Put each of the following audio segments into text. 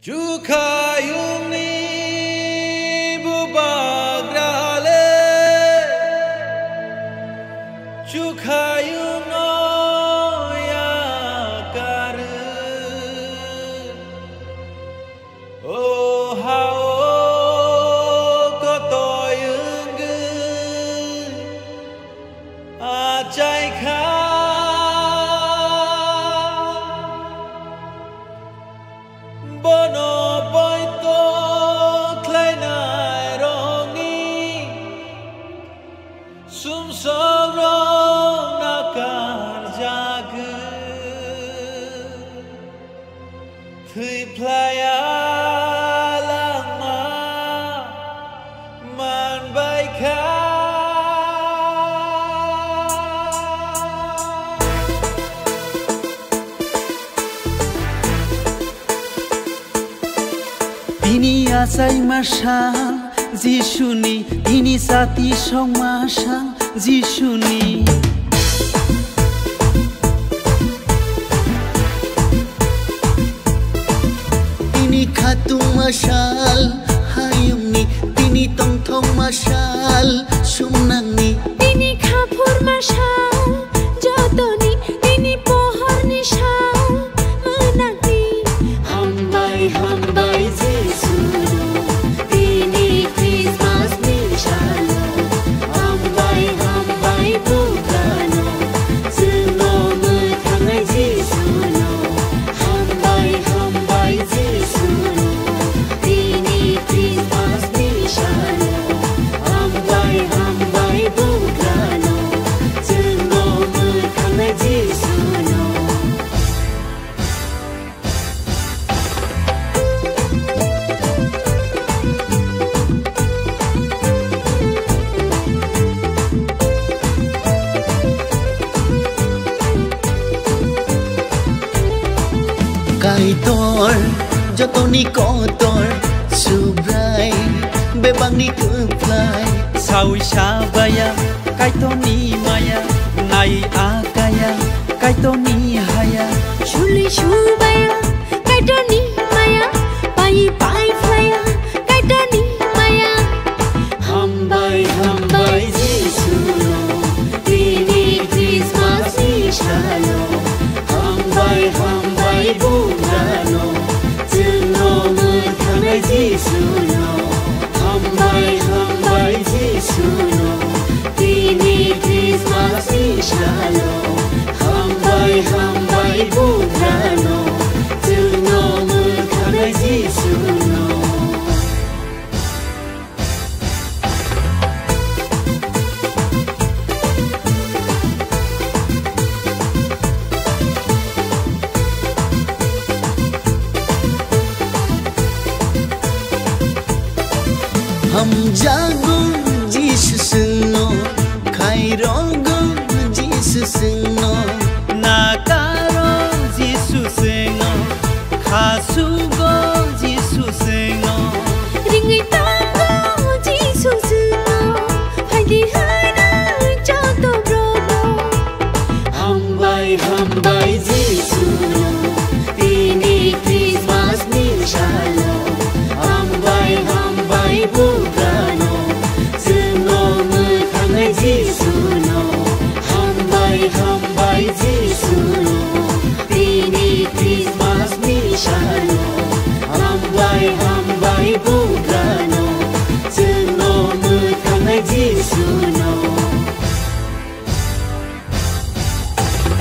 Cukayuni bubagrale Cukayuno yakar Oh hao kotoyung acai kha Bono boito kleinai rongi Sumsorong nakar jaga Thui playa lama man baika Ini asai masal Jishuni Ini sati song masal Jishuni Ini khatung masal Hayungni Ini tong tong masal Sumnangni Ini khapur masal Jotoni Ini pohor nishal Menagni Hambai hambai Jesuno Ini Christmas nishalo Hambai hambai Bukano Zeno metangai Jesuno Hambai hambai Jesuno Ini Christmas nishalo Hambai hambai Bukano Zeno metangai Jesuno Kaitor, jotoni kotor, subrai, bebang ni keplai. Sawi sabaya kaitoni maya nai akaya kaitoni haya Shuli shubaya Kaitoni maya Pai pai flaya Kaitoni maya Hambai hambai Jesuno Ini Christmas nishalo Hambai hambai Bukano Zeno metangai Jesuno Hambai hambai Jesuno Ini Christmas nishalo Hambai hambai Bukano Zeno metangai Jesuno Ham jagung Jesus no, kairogung Jesus no, nakaro jisuseno khasugo jisuseno Ringai tango Jesus no Haidi hana Joto brono Hambai hambai Jesuno Ini Christmas nishalo Hambai hambai Bukano Zeno metangai Jesuno Hambai hambai Jesuno Ini Christmas nishalo Hambai hambai Bukano Zeno metangai Jesuno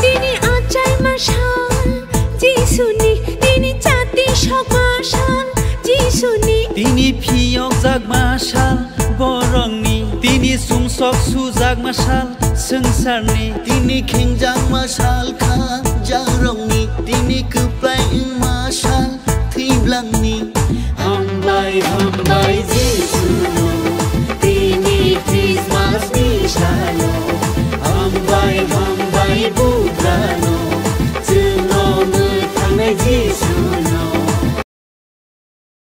Ini acai masal Jisuni Ini cati shok masal Jisuni Tini piyok jag masal borongni Tini sumsok sujag masal sengsarni tini khengjang masal kha jarongni, tini keplai masal thiblangni. Hambai hambai Jesuno